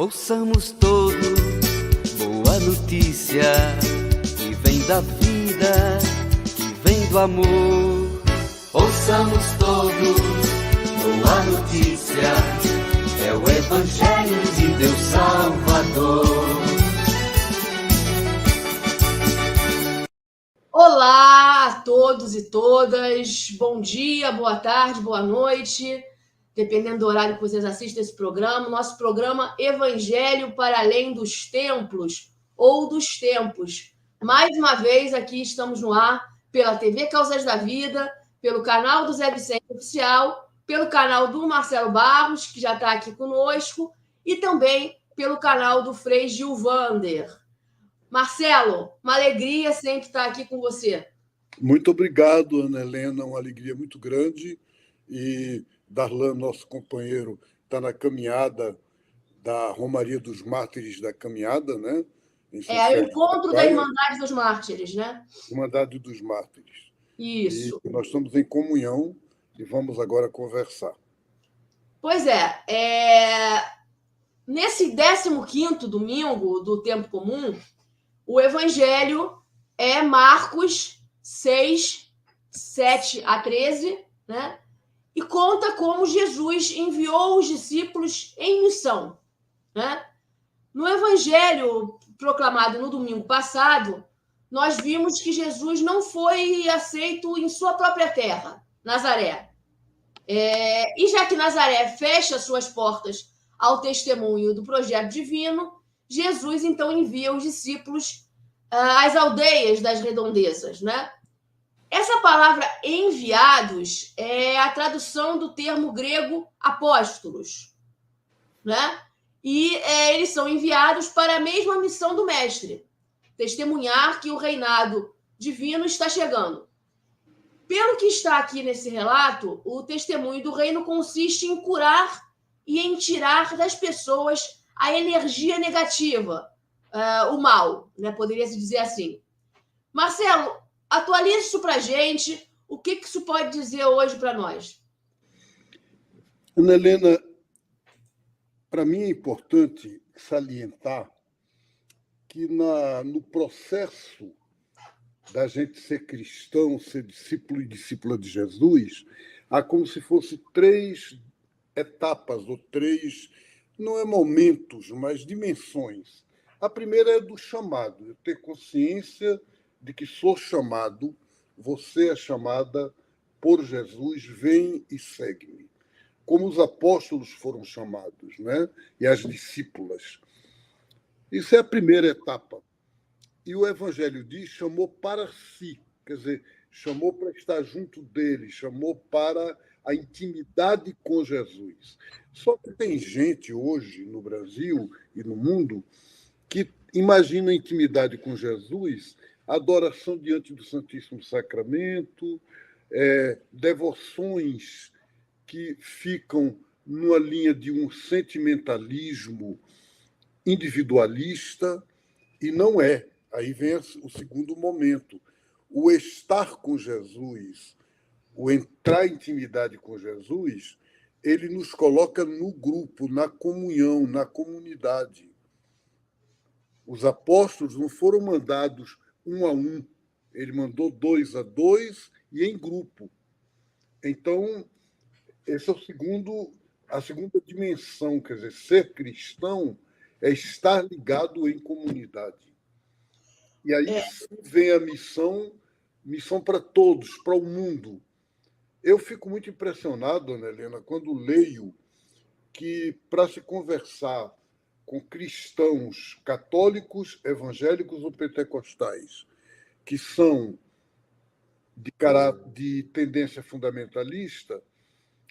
Ouçamos todos boa notícia que vem da vida, que vem do amor. Ouçamos todos boa notícia, é o Evangelho de Deus Salvador. Olá a todos e todas, bom dia, boa tarde, boa noite, dependendo do horário que vocês assistem esse programa. Nosso programa Evangelho para Além dos Templos ou dos Tempos. Mais uma vez aqui estamos no ar pela TV Causas da Vida, pelo canal do Zé Vicente Oficial, pelo canal do Marcelo Barros, que já está aqui conosco, e também pelo canal do Frei Gilvander. Marcelo, uma alegria sempre estar aqui com você. Muito obrigado, Ana Helena, uma alegria muito grande. E Darlan, nosso companheiro, está na caminhada da Romaria dos Mártires da Caminhada, né? É o encontro da Irmandade dos Mártires, né? Irmandade dos Mártires. Isso. E nós estamos em comunhão e vamos agora conversar. Pois é. Nesse 15º domingo do Tempo Comum, o Evangelho é Marcos 6, 7 a 13, né? E conta como Jesus enviou os discípulos em missão, né? No Evangelho proclamado no domingo passado, nós vimos que Jesus não foi aceito em sua própria terra, Nazaré. E já que Nazaré fecha suas portas ao testemunho do projeto divino, Jesus então envia os discípulos às aldeias das redondezas, né? Essa palavra enviados é a tradução do termo grego apóstolos, né? E eles são enviados para a mesma missão do mestre, testemunhar que o reinado divino está chegando. Pelo que está aqui nesse relato, o testemunho do reino consiste em curar e em tirar das pessoas a energia negativa, o mal, né? Poderia-se dizer assim. Marcelo, atualize isso para a gente. O que isso pode dizer hoje para nós? Ana Helena, para mim é importante salientar que no processo da gente ser cristão, ser discípulo e discípula de Jesus, há como se fosse 3 etapas, ou 3, não é momentos, mas dimensões. A primeira é do chamado, eu ter consciência de que sou chamado, você é chamada por Jesus, vem e segue-me. Como os apóstolos foram chamados, né? E as discípulas. Isso é a primeira etapa. E o Evangelho diz, chamou para si, quer dizer, chamou para estar junto dele, chamou para a intimidade com Jesus. Só que tem gente hoje no Brasil e no mundo que imagina a intimidade com Jesus, adoração diante do Santíssimo Sacramento, devoções que ficam numa linha de um sentimentalismo individualista, e não é. Aí vem o segundo momento. O estar com Jesus, o entrar em intimidade com Jesus, ele nos coloca no grupo, na comunhão, na comunidade. Os apóstolos não foram mandados 1 a 1, ele mandou 2 a 2 e em grupo. Então, esse é a segunda dimensão, quer dizer, ser cristão é estar ligado em comunidade. E aí vem a missão para todos, para o mundo. Eu fico muito impressionado, Ana Helena, quando leio que para se conversar com cristãos católicos, evangélicos ou pentecostais, que são de tendência fundamentalista,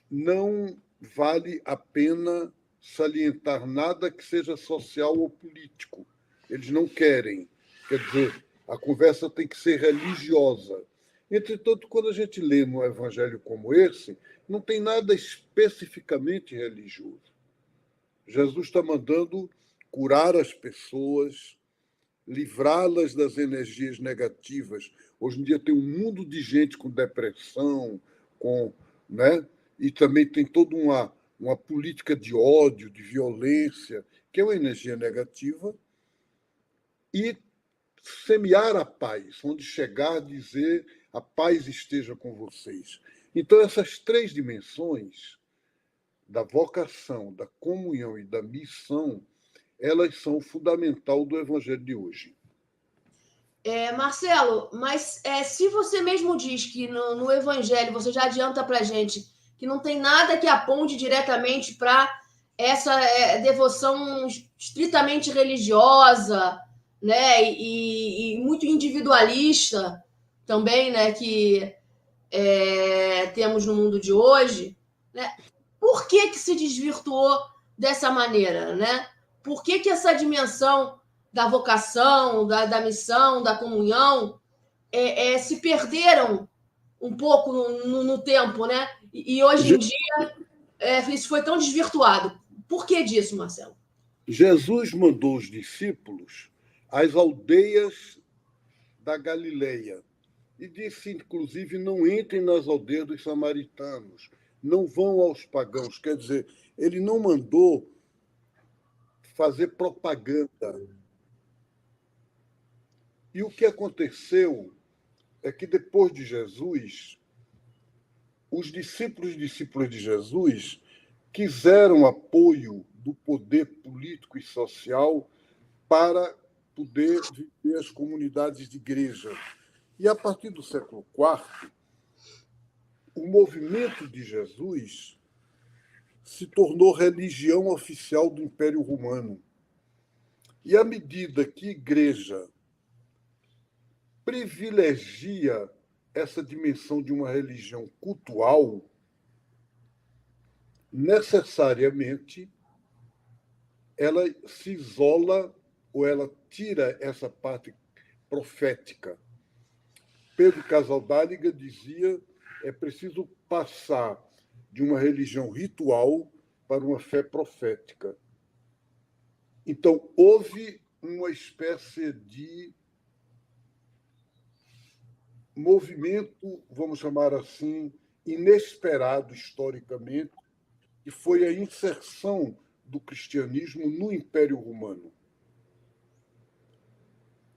não vale a pena salientar nada que seja social ou político. Eles não querem. Quer dizer, a conversa tem que ser religiosa. Entretanto, quando a gente lê um evangelho como esse, não tem nada especificamente religioso. Jesus está mandando curar as pessoas, livrá-las das energias negativas. Hoje em dia tem um mundo de gente com depressão, né? E também tem toda uma política de ódio, de violência, que é uma energia negativa, e semear a paz, onde chegar a dizer a paz esteja com vocês. Então, essas três dimensões da vocação, da comunhão e da missão, elas são o fundamental do evangelho de hoje. Marcelo, mas se você mesmo diz que no evangelho, você já adianta para a gente que não tem nada que aponte diretamente para essa devoção estritamente religiosa, né, e muito individualista também, né, que temos no mundo de hoje, né? Por que se desvirtuou dessa maneira, né? Por que essa dimensão da vocação, da missão, da comunhão se perderam um pouco no tempo, né? E hoje em dia isso foi tão desvirtuado. Por que disso, Marcelo? Jesus mandou os discípulos às aldeias da Galileia e disse, inclusive, não entrem nas aldeias dos samaritanos, não vão aos pagãos. Quer dizer, ele não mandou fazer propaganda. E o que aconteceu é que, depois de Jesus, os discípulos e discípulas de Jesus quiseram apoio do poder político e social para poder viver as comunidades de igreja. E, a partir do século IV, o movimento de Jesus se tornou religião oficial do Império Romano. E, à medida que a igreja privilegia essa dimensão de uma religião cultual, necessariamente ela se isola ou ela tira essa parte profética. Pedro Casaldáliga dizia é preciso passar de uma religião ritual para uma fé profética. Então, houve uma espécie de movimento, vamos chamar assim, inesperado historicamente, que foi a inserção do cristianismo no Império Romano.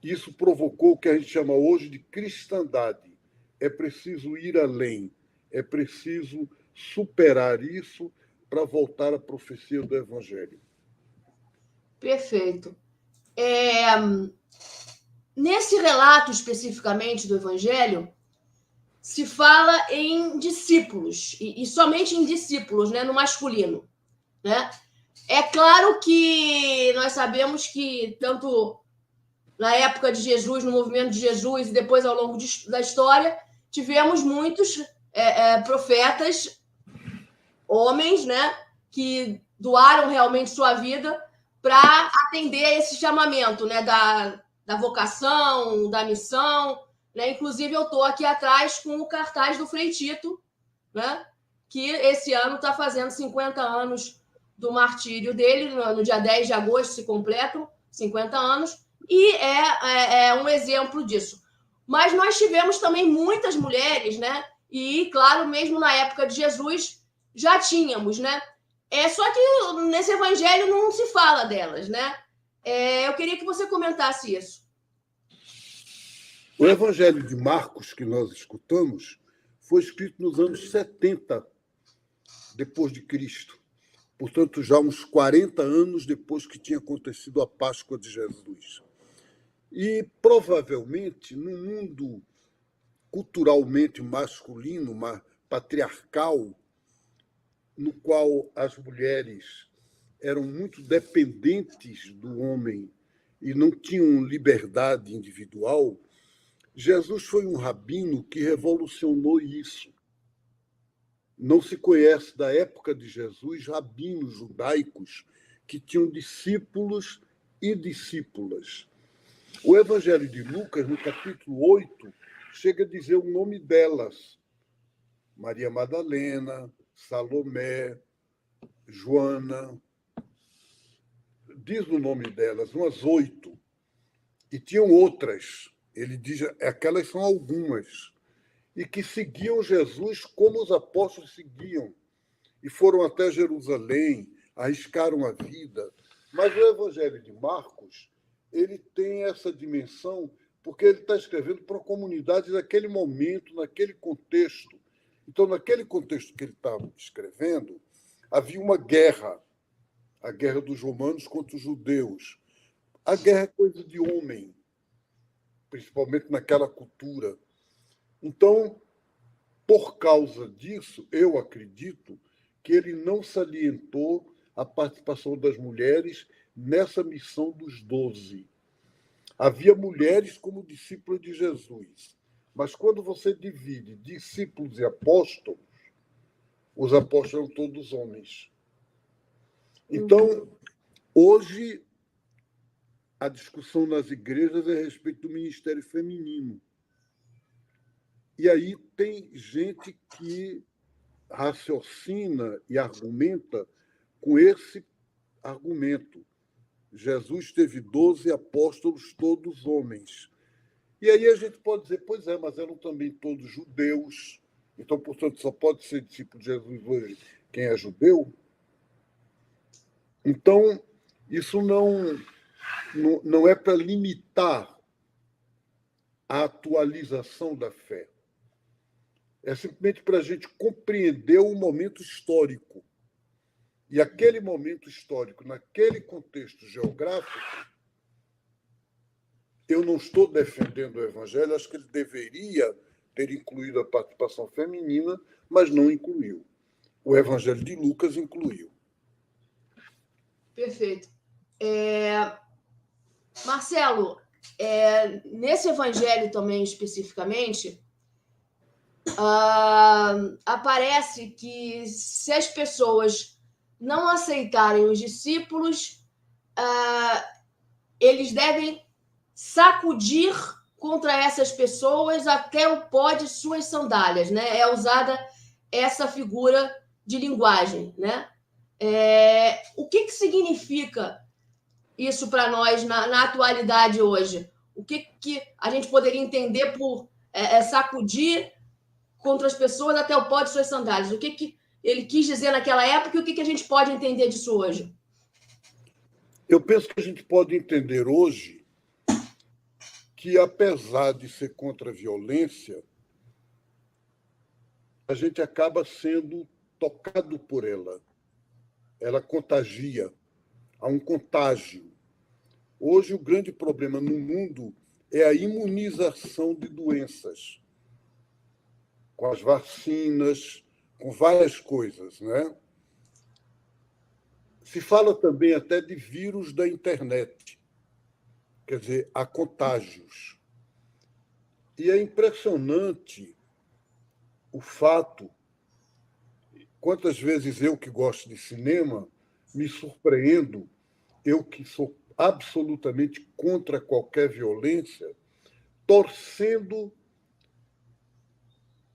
Isso provocou o que a gente chama hoje de cristandade. É preciso ir além, é preciso superar isso para voltar à profecia do Evangelho. Perfeito. Nesse relato especificamente do Evangelho, se fala em discípulos, e somente em discípulos, né, no masculino. Né? É claro que nós sabemos que, tanto na época de Jesus, no movimento de Jesus, e depois ao longo da história, tivemos muitos profetas, homens, né, que doaram realmente sua vida para atender a esse chamamento, né, da vocação, da missão. Né? Inclusive, eu estou aqui atrás com o cartaz do Frei Tito, né, que esse ano está fazendo 50 anos do martírio dele. No dia 10 de agosto se completam 50 anos, e é um exemplo disso. Mas nós tivemos também muitas mulheres, né? E, claro, mesmo na época de Jesus, já tínhamos, né? Só que nesse evangelho não se fala delas, né? Eu queria que você comentasse isso. O evangelho de Marcos, que nós escutamos, foi escrito nos anos 70 depois de Cristo. Portanto, já uns 40 anos depois que tinha acontecido a Páscoa de Jesus. E, provavelmente, no mundo culturalmente masculino, patriarcal, no qual as mulheres eram muito dependentes do homem e não tinham liberdade individual, Jesus foi um rabino que revolucionou isso. Não se conhece, da época de Jesus, rabinos judaicos que tinham discípulos e discípulas. O Evangelho de Lucas, no capítulo 8, chega a dizer o nome delas. Maria Madalena, Salomé, Joana. Diz o nome delas, umas 8. E tinham outras. Ele diz, aquelas são algumas. E que seguiam Jesus como os apóstolos seguiam. e foram até Jerusalém, arriscaram a vida. Mas o Evangelho de Marcos, ele tem essa dimensão porque ele está escrevendo para a comunidade naquele momento, naquele contexto. Então, naquele contexto que ele está escrevendo, havia uma guerra, a guerra dos romanos contra os judeus. A guerra é coisa de homem, principalmente naquela cultura. Então, por causa disso, eu acredito que ele não salientou a participação das mulheres nessa missão dos 12. Havia mulheres como discípulas de Jesus, mas quando você divide discípulos e apóstolos, os apóstolos eram todos homens. Então, hoje, a discussão nas igrejas é a respeito do ministério feminino. E aí tem gente que raciocina e argumenta com esse argumento. Jesus teve 12 apóstolos, todos homens. E aí a gente pode dizer, pois é, mas eram também todos judeus. Então, portanto, só pode ser discípulo de Jesus hoje quem é judeu. Então, isso não é para limitar a atualização da fé. É simplesmente para a gente compreender o momento histórico. E aquele momento histórico, naquele contexto geográfico, eu não estou defendendo o Evangelho, acho que ele deveria ter incluído a participação feminina, mas não incluiu. O Evangelho de Lucas incluiu. Perfeito. Marcelo, nesse Evangelho também especificamente, aparece que se as pessoas não aceitarem os discípulos, eles devem sacudir contra essas pessoas até o pó de suas sandálias, né? É usada essa figura de linguagem, né? O que significa isso para nós na atualidade hoje? O que a gente poderia entender por sacudir contra as pessoas até o pó de suas sandálias? O que ele quis dizer naquela época e o que a gente pode entender disso hoje? Eu penso que a gente pode entender hoje que, apesar de ser contra a violência, a gente acaba sendo tocado por ela. Ela contagia, há um contágio. Hoje, o grande problema no mundo é a imunização de doenças, com as vacinas, com várias coisas, né? Se fala também até de vírus da internet. Quer dizer, há contágios. E é impressionante o fato, quantas vezes eu que gosto de cinema me surpreendo, eu que sou absolutamente contra qualquer violência, torcendo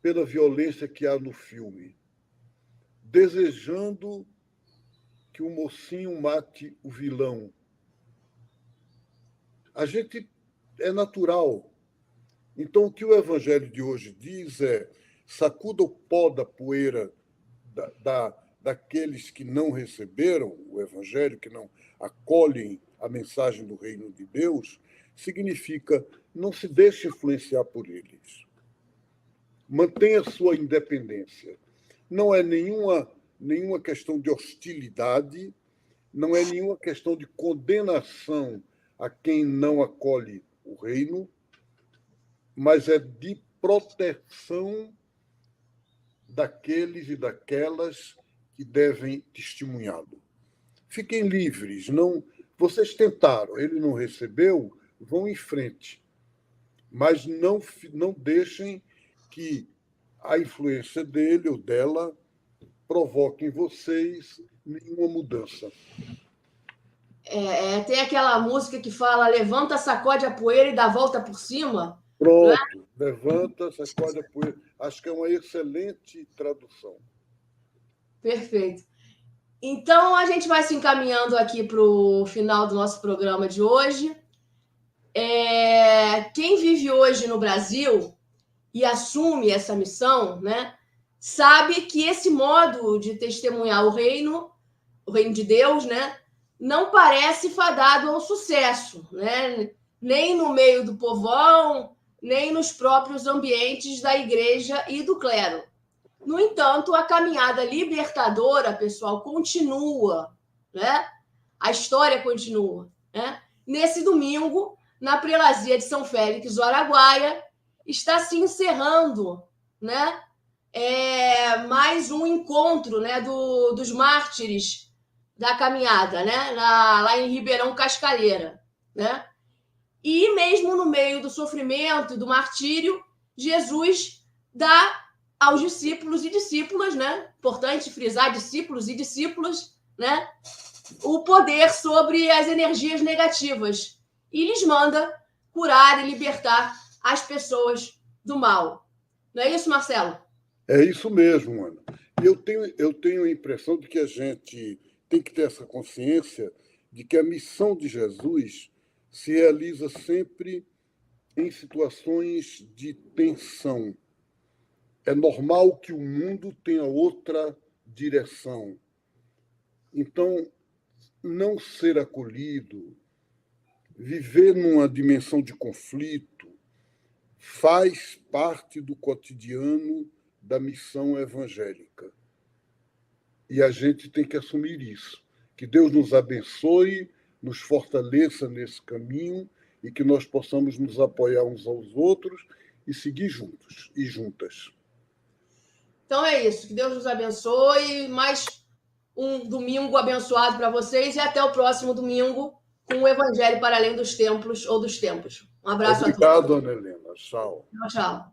pela violência que há no filme, desejando que o mocinho mate o vilão. A gente é natural. Então, o que o Evangelho de hoje diz é: sacuda o pó da poeira daqueles que não receberam o Evangelho, que não acolhem a mensagem do reino de Deus, significa não se deixe influenciar por eles. Mantenha sua independência. Não é nenhuma questão de hostilidade, não é nenhuma questão de condenação a quem não acolhe o reino, mas é de proteção daqueles e daquelas que devem testemunhá-lo. Fiquem livres. Não, vocês tentaram, ele não recebeu, vão em frente. Mas não deixem que a influência dele ou dela provoque em vocês nenhuma mudança. Tem aquela música que fala: levanta, sacode a poeira e dá a volta por cima. Pronto, né? Levanta, sacode a poeira. Acho que é uma excelente tradução. Perfeito. Então, a gente vai se encaminhando aqui para o final do nosso programa de hoje. Quem vive hoje no Brasil e assume essa missão, né, sabe que esse modo de testemunhar o reino de Deus, né, não parece fadado ao sucesso, né? Nem no meio do povão, nem nos próprios ambientes da igreja e do clero. No entanto, a caminhada libertadora, pessoal, continua, né? A história continua, né? Nesse domingo, na prelazia de São Félix do Araguaia, está se encerrando, né? Mais um encontro, né, dos mártires da caminhada, né? Lá em Ribeirão Cascalheira, né? E mesmo no meio do sofrimento e do martírio, Jesus dá aos discípulos e discípulas, né? Importante frisar discípulos e discípulas, né? O poder sobre as energias negativas e lhes manda curar e libertar as pessoas do mal. Não é isso, Marcelo? É isso mesmo, Ana. E eu tenho a impressão de que a gente tem que ter essa consciência de que a missão de Jesus se realiza sempre em situações de tensão. É normal que o mundo tenha outra direção. Então, não ser acolhido, viver numa dimensão de conflito, faz parte do cotidiano da missão evangélica. E a gente tem que assumir isso. Que Deus nos abençoe, nos fortaleça nesse caminho e que nós possamos nos apoiar uns aos outros e seguir juntos e juntas. Então é isso. Que Deus nos abençoe. Mais um domingo abençoado para vocês e até o próximo domingo com o Evangelho para além dos templos ou dos tempos. Um abraço Obrigado, a todos. Ana Helena. Tchau. Tchau.